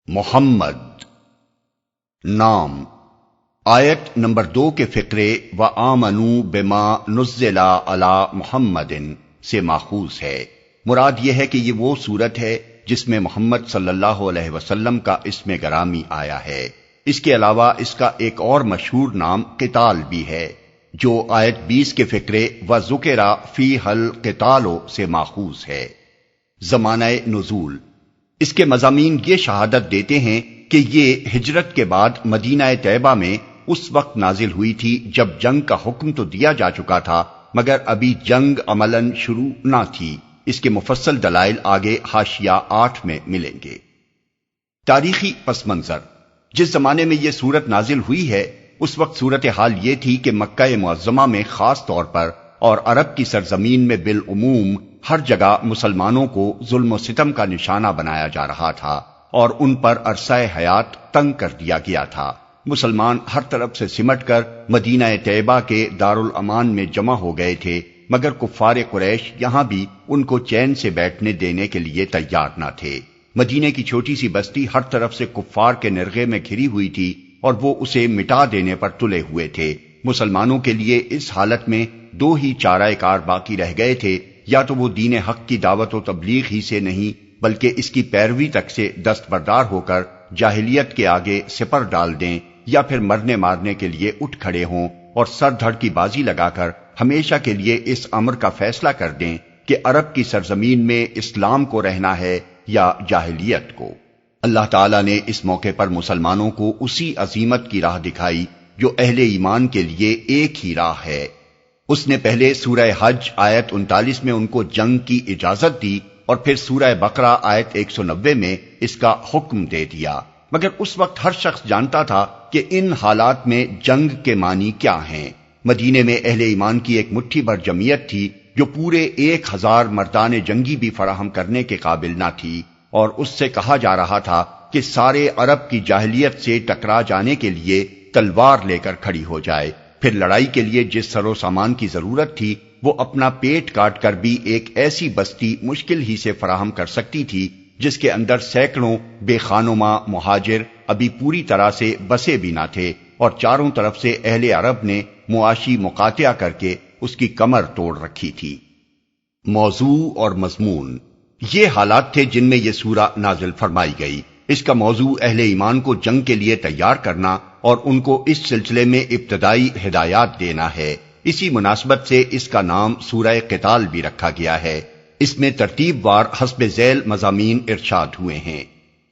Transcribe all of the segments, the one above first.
محمد نام آیت نمبر 2 کے فقرے وآمنوا بما نزل علی محمد سے ماخوذ ہے۔ مراد یہ ہے کہ یہ وہ سورت ہے جس میں محمد صلی اللہ علیہ وسلم کا اسم گرامی آیا ہے۔ اس کے علاوہ اس کا ایک اور مشہور نام قتال بھی ہے جو آیت 20 کے فقرے وذکر فیہ القتال سے ماخوذ ہے۔ زمانہ نزول اس کے مضامین یہ شہادت دیتے ہیں کہ یہ ہجرت کے بعد مدینہ طیبہ میں اس وقت نازل ہوئی تھی جب جنگ کا حکم تو دیا جا چکا تھا مگر ابھی جنگ عملاً شروع نہ تھی۔ اس کے مفصل دلائل آگے حاشیہ 8 میں ملیں گے۔ تاریخی پس منظر جس زمانے میں یہ سورت نازل ہوئی ہے اس وقت صورتحال یہ تھی کہ مکہ معظمہ میں خاص طور پر اور عرب کی سرزمین میں بالعموم ہر جگہ مسلمانوں کو ظلم و ستم کا نشانہ بنایا جا رہا تھا اور ان پر عرصہ حیات تنگ کر دیا گیا تھا۔ مسلمان ہر طرف سے سمٹ کر مدینہ طیبہ کے دارالامان میں جمع ہو گئے تھے مگر کفار قریش یہاں بھی ان کو چین سے بیٹھنے دینے کے لیے تیار نہ تھے۔ مدینے کی چھوٹی سی بستی ہر طرف سے کفار کے نرغے میں گھری ہوئی تھی اور وہ اسے مٹا دینے پر تلے ہوئے تھے۔ مسلمانوں کے لیے اس حالت میں دو ہی چارہ کار باقی رہ گئے تھے، یا تو وہ دین حق کی دعوت و تبلیغ ہی سے نہیں بلکہ اس کی پیروی تک سے دستبردار ہو کر جاہلیت کے آگے سپر ڈال دیں، یا پھر مرنے مارنے کے لیے اٹھ کھڑے ہوں اور سر دھڑ کی بازی لگا کر ہمیشہ کے لیے اس امر کا فیصلہ کر دیں کہ عرب کی سرزمین میں اسلام کو رہنا ہے یا جاہلیت کو۔ اللہ تعالیٰ نے اس موقع پر مسلمانوں کو اسی عظیمت کی راہ دکھائی جو اہل ایمان کے لیے ایک ہی راہ ہے۔ اس نے پہلے سورہ حج آیت 39 میں ان کو جنگ کی اجازت دی اور پھر سورہ بقرہ آیت 190 میں اس کا حکم دے دیا، مگر اس وقت ہر شخص جانتا تھا کہ ان حالات میں جنگ کے معنی کیا ہیں۔ مدینے میں اہل ایمان کی ایک مٹھی بھر جمعیت تھی جو پورے 1000 مردان جنگی بھی فراہم کرنے کے قابل نہ تھی، اور اس سے کہا جا رہا تھا کہ سارے عرب کی جاہلیت سے ٹکرا جانے کے لیے تلوار لے کر کھڑی ہو جائے، پھر لڑائی کے لیے جس سر و سامان کی ضرورت تھی وہ اپنا پیٹ کاٹ کر بھی ایک ایسی بستی مشکل ہی سے فراہم کر سکتی تھی جس کے اندر سینکڑوں بے خانماں مہاجر ابھی پوری طرح سے بسے بھی نہ تھے، اور چاروں طرف سے اہل عرب نے معاشی مقاطعہ کر کے اس کی کمر توڑ رکھی تھی۔ موضوع اور مضمون یہ حالات تھے جن میں یہ سورہ نازل فرمائی گئی۔ اس کا موضوع اہل ایمان کو جنگ کے لیے تیار کرنا اور ان کو اس سلسلے میں ابتدائی ہدایات دینا ہے۔ اسی مناسبت سے اس کا نام سورہ قتال بھی رکھا گیا ہے۔ اس میں ترتیب وار حسب ذیل مضامین ارشاد ہوئے ہیں۔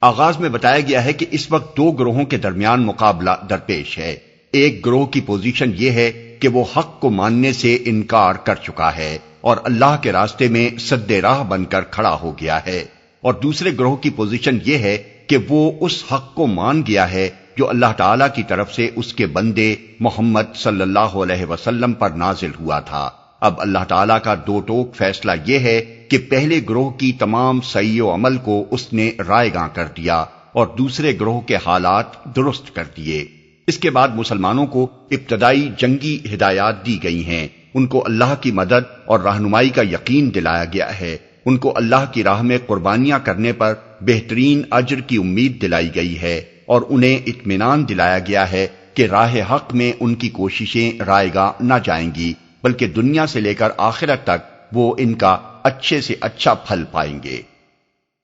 آغاز میں بتایا گیا ہے کہ اس وقت دو گروہوں کے درمیان مقابلہ درپیش ہے۔ ایک گروہ کی پوزیشن یہ ہے کہ وہ حق کو ماننے سے انکار کر چکا ہے اور اللہ کے راستے میں سد راہ بن کر کھڑا ہو گیا ہے، اور دوسرے گروہ کی پوزیشن یہ ہے کہ وہ اس حق کو مان گیا ہے جو اللہ تعالیٰ کی طرف سے اس کے بندے محمد صلی اللہ علیہ وسلم پر نازل ہوا تھا۔ اب اللہ تعالیٰ کا دو ٹوک فیصلہ یہ ہے کہ پہلے گروہ کی تمام سعی و عمل کو اس نے رائے گاں کر دیا اور دوسرے گروہ کے حالات درست کر دیے۔ اس کے بعد مسلمانوں کو ابتدائی جنگی ہدایات دی گئی ہیں، ان کو اللہ کی مدد اور رہنمائی کا یقین دلایا گیا ہے، ان کو اللہ کی راہ میں قربانیاں کرنے پر بہترین اجر کی امید دلائی گئی ہے، اور انہیں اطمینان دلایا گیا ہے کہ راہ حق میں ان کی کوششیں رائے گاں نہ جائیں گی بلکہ دنیا سے لے کر آخرت تک وہ ان کا اچھے سے اچھا پھل پائیں گے۔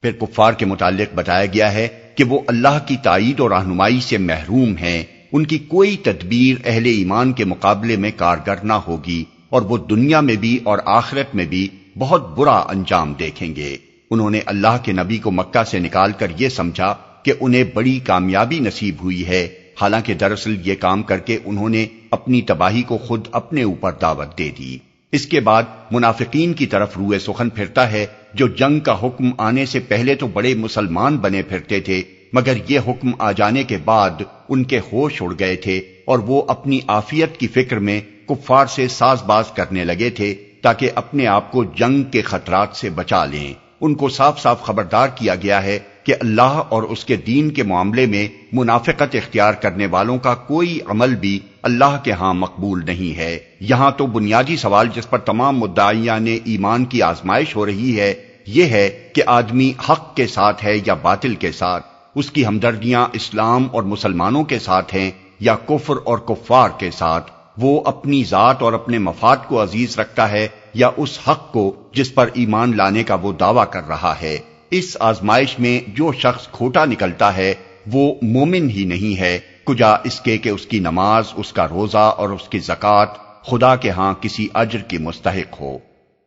پھر کفار کے متعلق بتایا گیا ہے کہ وہ اللہ کی تائید اور رہنمائی سے محروم ہیں، ان کی کوئی تدبیر اہل ایمان کے مقابلے میں کارگر نہ ہوگی، اور وہ دنیا میں بھی اور آخرت میں بھی بہت برا انجام دیکھیں گے۔ انہوں نے اللہ کے نبی کو مکہ سے نکال کر یہ سمجھا کہ انہیں بڑی کامیابی نصیب ہوئی ہے، حالانکہ دراصل یہ کام کر کے انہوں نے اپنی تباہی کو خود اپنے اوپر دعوت دے دی۔ اس کے بعد منافقین کی طرف روئے سخن پھرتا ہے جو جنگ کا حکم آنے سے پہلے تو بڑے مسلمان بنے پھرتے تھے مگر یہ حکم آ جانے کے بعد ان کے ہوش اڑ گئے تھے اور وہ اپنی عافیت کی فکر میں کفار سے ساز باز کرنے لگے تھے تاکہ اپنے آپ کو جنگ کے خطرات سے بچا لیں۔ ان کو صاف صاف خبردار کیا گیا ہے کہ اللہ اور اس کے دین کے معاملے میں منافقت اختیار کرنے والوں کا کوئی عمل بھی اللہ کے ہاں مقبول نہیں ہے۔ یہاں تو بنیادی سوال جس پر تمام مدعیان ایمان کی آزمائش ہو رہی ہے یہ ہے کہ آدمی حق کے ساتھ ہے یا باطل کے ساتھ، اس کی ہمدردیاں اسلام اور مسلمانوں کے ساتھ ہیں یا کفر اور کفار کے ساتھ، وہ اپنی ذات اور اپنے مفاد کو عزیز رکھتا ہے یا اس حق کو جس پر ایمان لانے کا وہ دعویٰ کر رہا ہے۔ اس آزمائش میں جو شخص کھوٹا نکلتا ہے وہ مومن ہی نہیں ہے، کجا اس کے کہ اس کی نماز، اس کا روزہ اور اس کی زکوٰۃ خدا کے ہاں کسی اجر کی مستحق ہو۔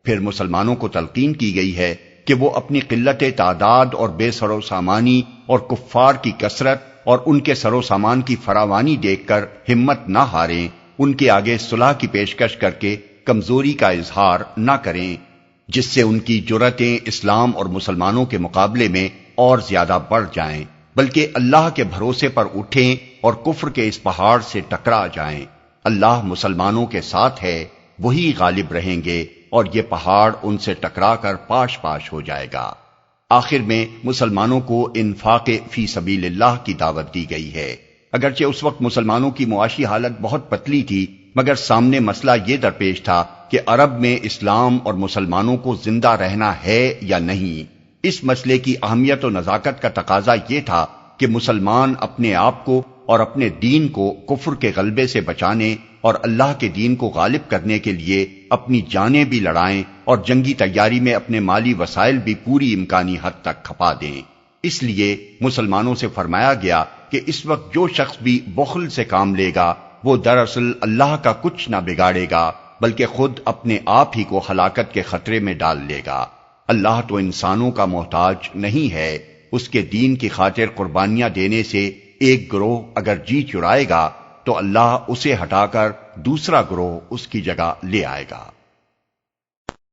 پھر مسلمانوں کو تلقین کی گئی ہے کہ وہ اپنی قلت تعداد اور بے سر و سامانی اور کفار کی کثرت اور ان کے سر و سامان کی فراوانی دیکھ کر ہمت نہ ہاریں، ان کے آگے صلح کی پیشکش کر کے کمزوری کا اظہار نہ کریں، جس سے ان کی جرأتیں اسلام اور مسلمانوں کے مقابلے میں اور زیادہ بڑھ جائیں، بلکہ اللہ کے بھروسے پر اٹھیں اور کفر کے اس پہاڑ سے ٹکرا جائیں۔ اللہ مسلمانوں کے ساتھ ہے، وہی غالب رہیں گے اور یہ پہاڑ ان سے ٹکرا کر پاش پاش ہو جائے گا۔ آخر میں مسلمانوں کو انفاق فی سبیل اللہ کی دعوت دی گئی ہے۔ اگرچہ اس وقت مسلمانوں کی معاشی حالت بہت پتلی تھی، مگر سامنے مسئلہ یہ درپیش تھا کہ عرب میں اسلام اور مسلمانوں کو زندہ رہنا ہے یا نہیں۔ اس مسئلے کی اہمیت و نزاکت کا تقاضا یہ تھا کہ مسلمان اپنے آپ کو اور اپنے دین کو کفر کے غلبے سے بچانے اور اللہ کے دین کو غالب کرنے کے لیے اپنی جانیں بھی لڑائیں اور جنگی تیاری میں اپنے مالی وسائل بھی پوری امکانی حد تک کھپا دیں۔ اس لیے مسلمانوں سے فرمایا گیا کہ اس وقت جو شخص بھی بخل سے کام لے گا وہ دراصل اللہ کا کچھ نہ بگاڑے گا بلکہ خود اپنے آپ ہی کو ہلاکت کے خطرے میں ڈال لے گا۔ اللہ تو انسانوں کا محتاج نہیں ہے، اس کے دین کی خاطر قربانیاں دینے سے ایک گروہ اگر جی چرائے گا تو اللہ اسے ہٹا کر دوسرا گروہ اس کی جگہ لے آئے گا۔